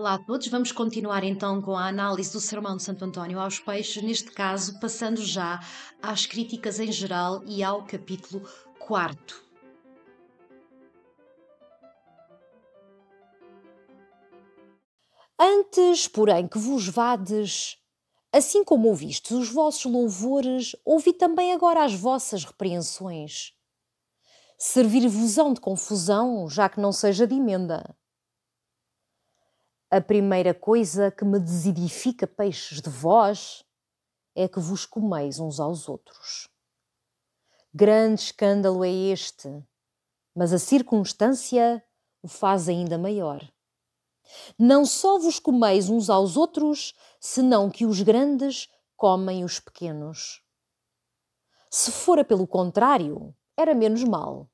Olá a todos, vamos continuar então com a análise do Sermão de Santo António aos Peixes, neste caso passando já às críticas em geral e ao capítulo 4. Antes, porém, que vos vades, assim como ouvistes os vossos louvores, ouvi também agora as vossas repreensões. Servir-vos-ão de confusão, já que não seja de emenda. A primeira coisa que me desedifica, peixes, de vós, é que vos comeis uns aos outros. Grande escândalo é este, mas a circunstância o faz ainda maior. Não só vos comeis uns aos outros, senão que os grandes comem os pequenos. Se fora pelo contrário, era menos mal.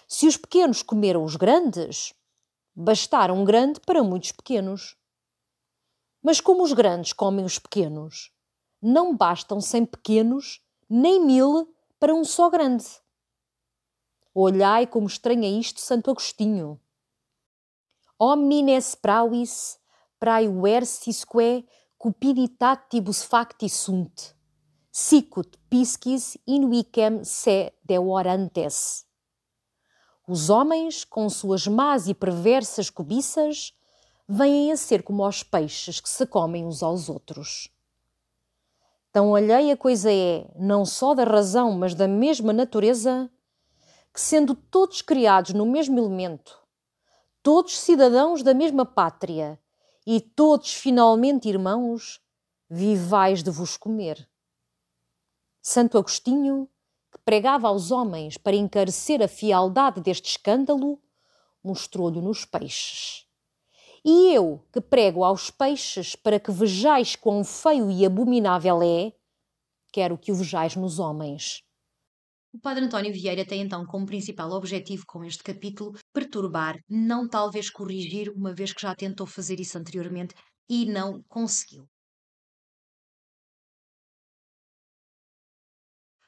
Se os pequenos comeram os grandes, bastara um grande para muitos pequenos. Mas como os grandes comem os pequenos, não bastam 100 pequenos, nem 1000 para um só grande. Olhai como estranha isto Santo Agostinho. Omnines pravis praeversisque cupiditatibus facti sunt, sicut piscis in vicem se deorantes. Os homens, com suas más e perversas cobiças, vêm a ser como os peixes que se comem uns aos outros. Tão alheia coisa é, não só da razão, mas da mesma natureza, que sendo todos criados no mesmo elemento, todos cidadãos da mesma pátria e todos finalmente irmãos, vivais de vos comer. Santo Agostinho, que pregava aos homens para encarecer a fialdade deste escândalo, mostrou-lhe nos peixes. E eu, que prego aos peixes para que vejais quão feio e abominável é, quero que o vejais nos homens. O Padre António Vieira tem então como principal objetivo com este capítulo perturbar, não talvez corrigir, uma vez que já tentou fazer isso anteriormente e não conseguiu.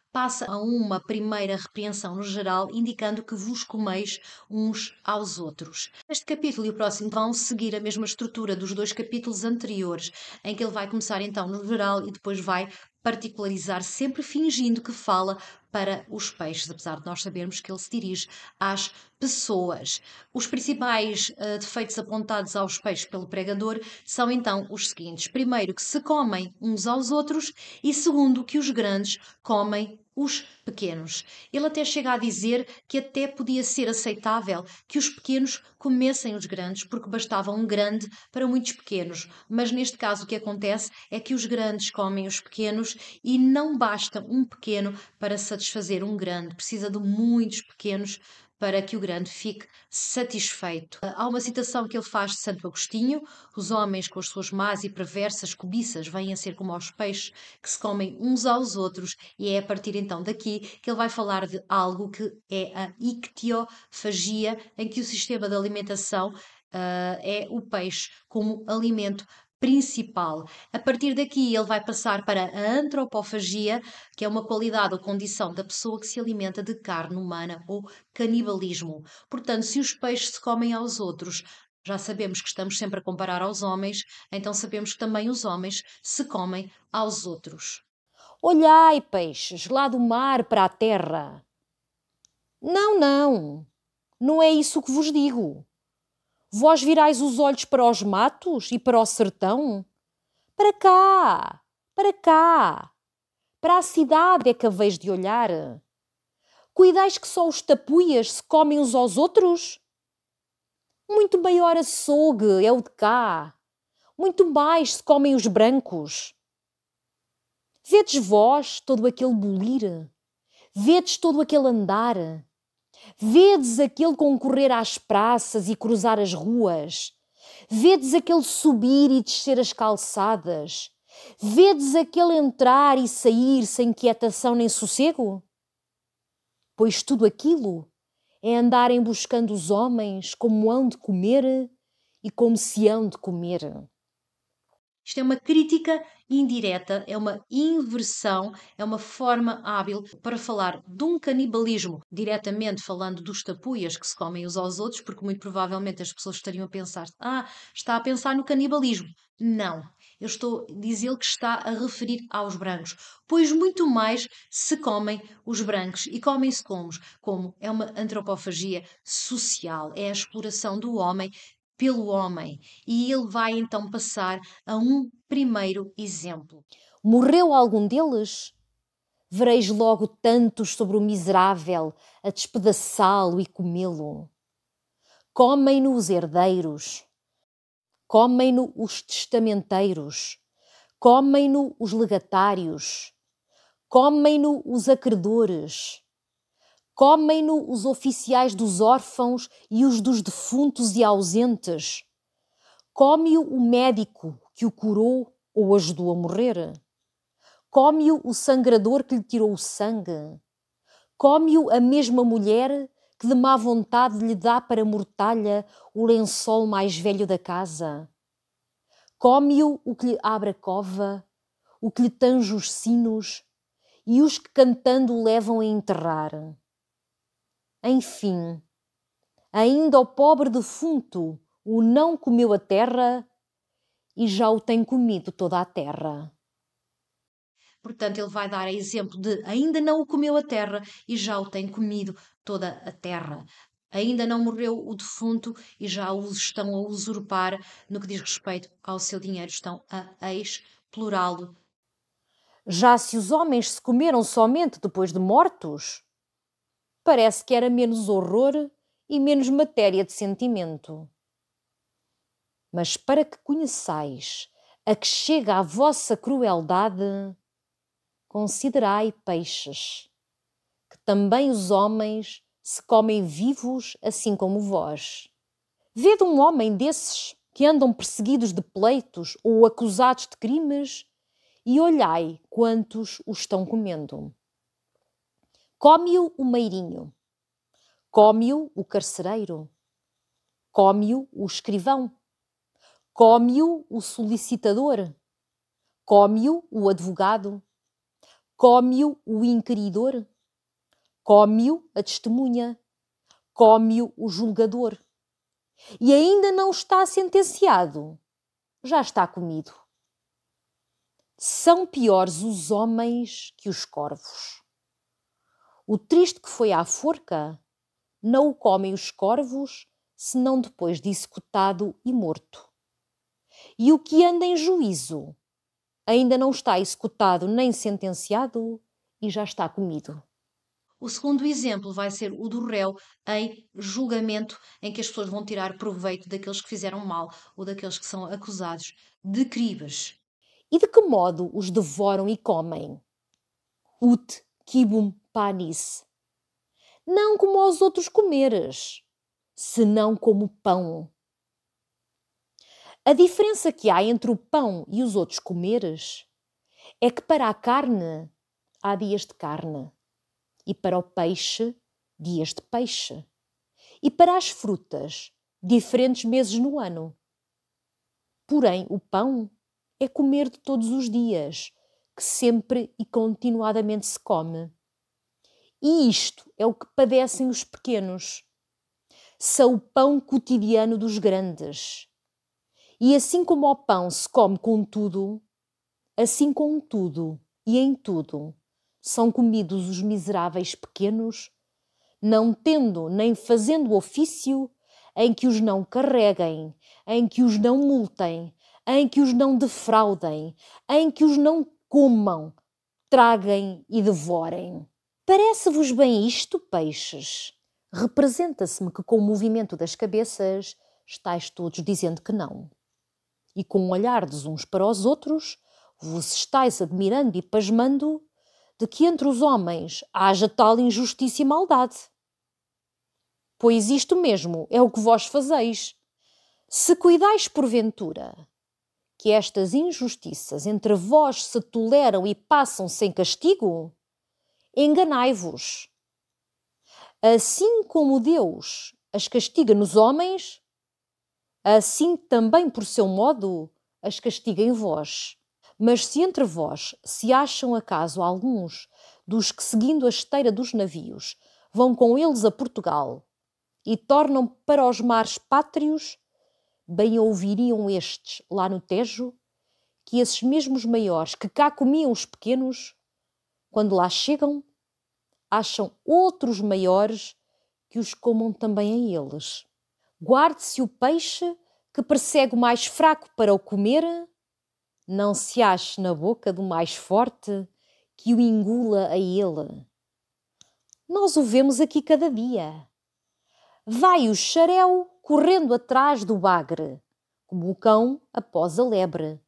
Passa a uma primeira repreensão no geral, indicando que vos comeis uns aos outros. Este capítulo e o próximo vão seguir a mesma estrutura dos dois capítulos anteriores, em que ele vai começar então no geral e depois vai particularizar, sempre fingindo que fala para os peixes, apesar de nós sabermos que ele se dirige às pessoas. Os principais defeitos apontados aos peixes pelo pregador são então os seguintes: primeiro, que se comem uns aos outros, e segundo, que os grandes comem os pequenos. Ele até chega a dizer que até podia ser aceitável que os pequenos comessem os grandes, porque bastava um grande para muitos pequenos. Mas neste caso o que acontece é que os grandes comem os pequenos e não basta um pequeno para satisfazer um grande. Precisa de muitos pequenos para que o grande fique satisfeito. Há uma citação que ele faz de Santo Agostinho: os homens com as suas más e perversas cobiças vêm a ser como aos peixes que se comem uns aos outros, e é a partir então daqui que ele vai falar de algo que é a ictiofagia, em que o sistema de alimentação é o peixe como alimento principal. A partir daqui ele vai passar para a antropofagia, que é uma qualidade ou condição da pessoa que se alimenta de carne humana, ou canibalismo. Portanto, se os peixes se comem aos outros, já sabemos que estamos sempre a comparar aos homens, então sabemos que também os homens se comem aos outros. Olhai, peixes, lá do mar para a terra. Não, não é isso que vos digo. Vós virais os olhos para os matos e para o sertão? Para cá, para a cidade é que haveis de olhar. Cuidais que só os tapuias se comem uns aos outros? Muito maior açougue é o de cá, muito mais se comem os brancos. Vedes vós todo aquele bulir? Vedes todo aquele andar? Vedes aquele concorrer às praças e cruzar as ruas? Vedes aquele subir e descer as calçadas? Vedes aquele entrar e sair sem quietação nem sossego? Pois tudo aquilo é andarem buscando os homens como hão de comer e como se hão de comer. Isto é uma crítica indireta, é uma inversão, é uma forma hábil para falar de um canibalismo, diretamente falando dos tapuias que se comem uns aos outros, porque muito provavelmente as pessoas estariam a pensar: está a pensar no canibalismo. Não, eu estou a dizer que está a referir aos brancos, pois muito mais se comem os brancos e comem-se como é uma antropofagia social, é a exploração do homem pelo homem. E ele vai então passar a um primeiro exemplo. Morreu algum deles? Vereis logo tantos sobre o miserável a despedaçá-lo e comê-lo. Comem-no os herdeiros, comem-no os testamenteiros, comem-no os legatários, comem-no os acreedores, comem-no os oficiais dos órfãos e os dos defuntos e ausentes, come-o o médico que o curou ou ajudou a morrer, come-o o sangrador que lhe tirou o sangue, come-o a mesma mulher que de má vontade lhe dá para mortalha o lençol mais velho da casa. Come-o o que lhe abre a cova, o que lhe tange os sinos e os que cantando o levam a enterrar. Enfim, ainda o pobre defunto o não comeu a terra e já o tem comido toda a terra. Portanto, ele vai dar exemplo de ainda não o comeu a terra e já o tem comido toda a terra. Ainda não morreu o defunto e já o estão a usurpar no que diz respeito ao seu dinheiro, estão a explorá-lo. Já se os homens se comeram somente depois de mortos, parece que era menos horror e menos matéria de sentimento. Mas para que conheçais a que chega a vossa crueldade, considerai peixes, que também os homens se comem vivos assim como vós. Vede um homem desses que andam perseguidos de pleitos ou acusados de crimes e olhai quantos o estão comendo. Come-o o meirinho, come-o o carcereiro, come-o o escrivão, come-o o solicitador, come-o o advogado, come-o o inquiridor, come-o a testemunha, come-o o julgador. E ainda não está sentenciado, já está comido. São piores os homens que os corvos. O triste que foi à forca não o comem os corvos, senão depois de executado e morto. E o que anda em juízo ainda não está executado nem sentenciado e já está comido. O segundo exemplo vai ser o do réu em julgamento, em que as pessoas vão tirar proveito daqueles que fizeram mal ou daqueles que são acusados de crimes. E de que modo os devoram e comem? Ut quibum panis. Não como aos outros comeres, senão como pão. A diferença que há entre o pão e os outros comeres é que para a carne há dias de carne, e para o peixe, dias de peixe, e para as frutas, diferentes meses no ano. Porém, o pão é comer de todos os dias, que sempre e continuadamente se come. E isto é o que padecem os pequenos. São o pão cotidiano dos grandes. E assim como ao pão se come com tudo, assim com tudo e em tudo são comidos os miseráveis pequenos, não tendo nem fazendo ofício em que os não carreguem, em que os não multem, em que os não defraudem, em que os não comam, traguem e devorem. Parece-vos bem isto, peixes? Representa-se-me que com o movimento das cabeças estáis todos dizendo que não. E com olhardes uns para os outros, vos estáis admirando e pasmando de que entre os homens haja tal injustiça e maldade. Pois isto mesmo é o que vós fazeis. Se cuidais porventura que estas injustiças entre vós se toleram e passam sem castigo, enganai-vos. Assim como Deus as castiga nos homens, assim também por seu modo as castiga em vós. Mas se entre vós se acham acaso alguns dos que, seguindo a esteira dos navios, vão com eles a Portugal e tornam para os mares pátrios, bem ouviriam estes, lá no Tejo, que esses mesmos maiores que cá comiam os pequenos, quando lá chegam, acham outros maiores que os comam também a eles. Guarde-se o peixe que persegue o mais fraco para o comer, não se ache na boca do mais forte que o engula a ele. Nós o vemos aqui cada dia. Vai o xaréu correndo atrás do bagre, como o cão após a lebre.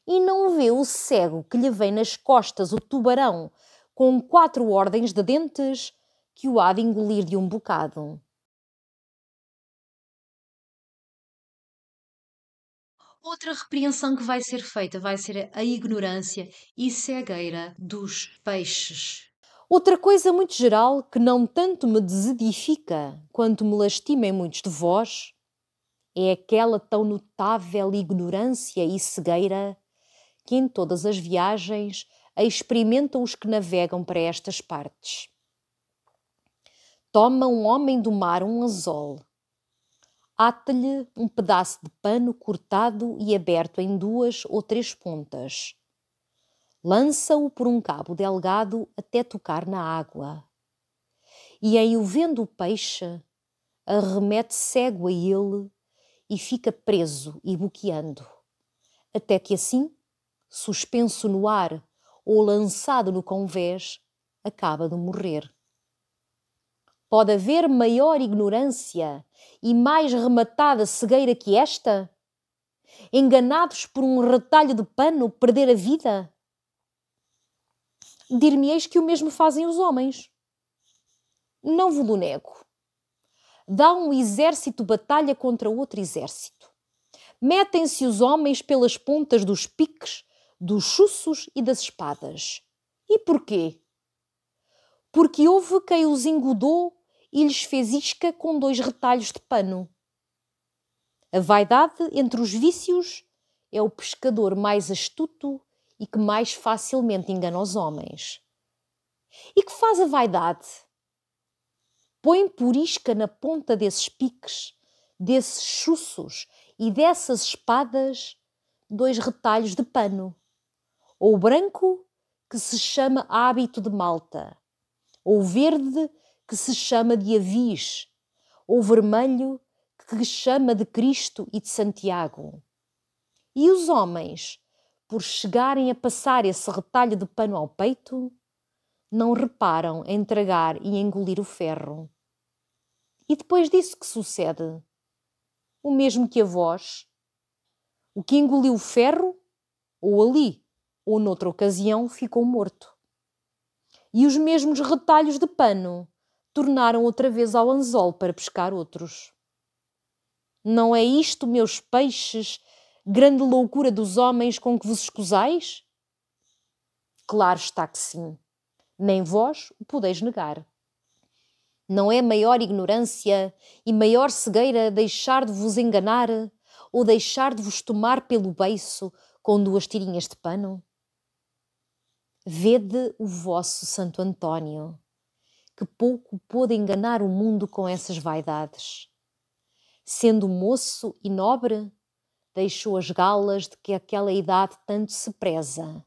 E não vê o cego que lhe vem nas costas o tubarão com 4 ordens de dentes que o há de engolir de um bocado. Outra repreensão que vai ser feita vai ser a ignorância e cegueira dos peixes. Outra coisa muito geral que não tanto me desedifica quanto me lastima em muitos de vós é aquela tão notável ignorância e cegueira que em todas as viagens experimentam os que navegam para estas partes. Toma um homem do mar um anzol, ata-lhe um pedaço de pano cortado e aberto em 2 ou 3 pontas. Lança-o por um cabo delgado até tocar na água. E em o vendo o peixe, arremete cego a ele e fica preso e boqueando, até que assim, suspenso no ar ou lançado no convés, acaba de morrer. Pode haver maior ignorância e mais rematada cegueira que esta? Enganados por um retalho de pano, perder a vida? Dir-me-eis que o mesmo fazem os homens. Não vos nego. Dá um exército batalha contra outro exército. Metem-se os homens pelas pontas dos piques, dos chuços e das espadas. E porquê? Porque houve quem os engodou e lhes fez isca com 2 retalhos de pano. A vaidade entre os vícios é o pescador mais astuto e que mais facilmente engana os homens. E que faz a vaidade? Põe por isca na ponta desses piques, desses chuços e dessas espadas 2 retalhos de pano, ou branco, que se chama hábito de Malta, ou verde, que se chama de Avis, ou vermelho, que chama de Cristo e de Santiago. E os homens, por chegarem a passar esse retalho de pano ao peito, não reparam em tragar e engolir o ferro. E depois disso que sucede? O mesmo que a vós. O que engoliu o ferro, ou ali, ou noutra ocasião, ficou morto. E os mesmos retalhos de pano tornaram outra vez ao anzol para pescar outros. Não é isto, meus peixes, grande loucura dos homens com que vos escusais? Claro está que sim. Nem vós o podeis negar. Não é maior ignorância e maior cegueira deixar de vos enganar ou deixar de vos tomar pelo beiço com 2 tirinhas de pano? Vede o vosso Santo António, que pouco pôde enganar o mundo com essas vaidades. Sendo moço e nobre, deixou as galas de que aquela idade tanto se preza.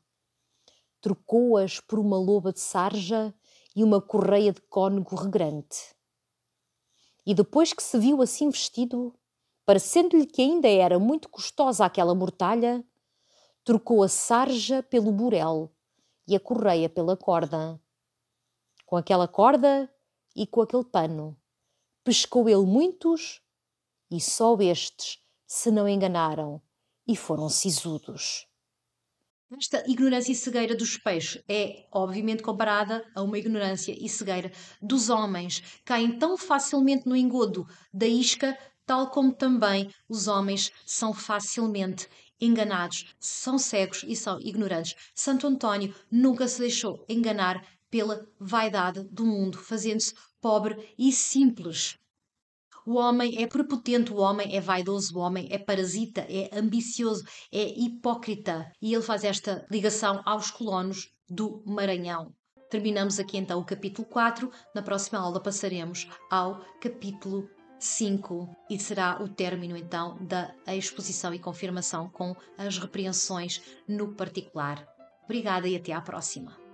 Trocou-as por uma loba de sarja e uma correia de cônego regrante. E depois que se viu assim vestido, parecendo-lhe que ainda era muito custosa aquela mortalha, trocou a sarja pelo burel e a correia pela corda. Com aquela corda e com aquele pano, pescou ele muitos e só estes se não enganaram e foram sisudos. Esta ignorância e cegueira dos peixes é, obviamente, comparada a uma ignorância e cegueira dos homens. Caem tão facilmente no engodo da isca, tal como também os homens são facilmente enganados, são cegos e são ignorantes. Santo António nunca se deixou enganar pela vaidade do mundo, fazendo-se pobre e simples. O homem é prepotente, o homem é vaidoso, o homem é parasita, é ambicioso, é hipócrita. E ele faz esta ligação aos colonos do Maranhão. Terminamos aqui então o capítulo 4. Na próxima aula passaremos ao capítulo 5 e será o término então da exposição e confirmação com as repreensões no particular. Obrigada e até à próxima.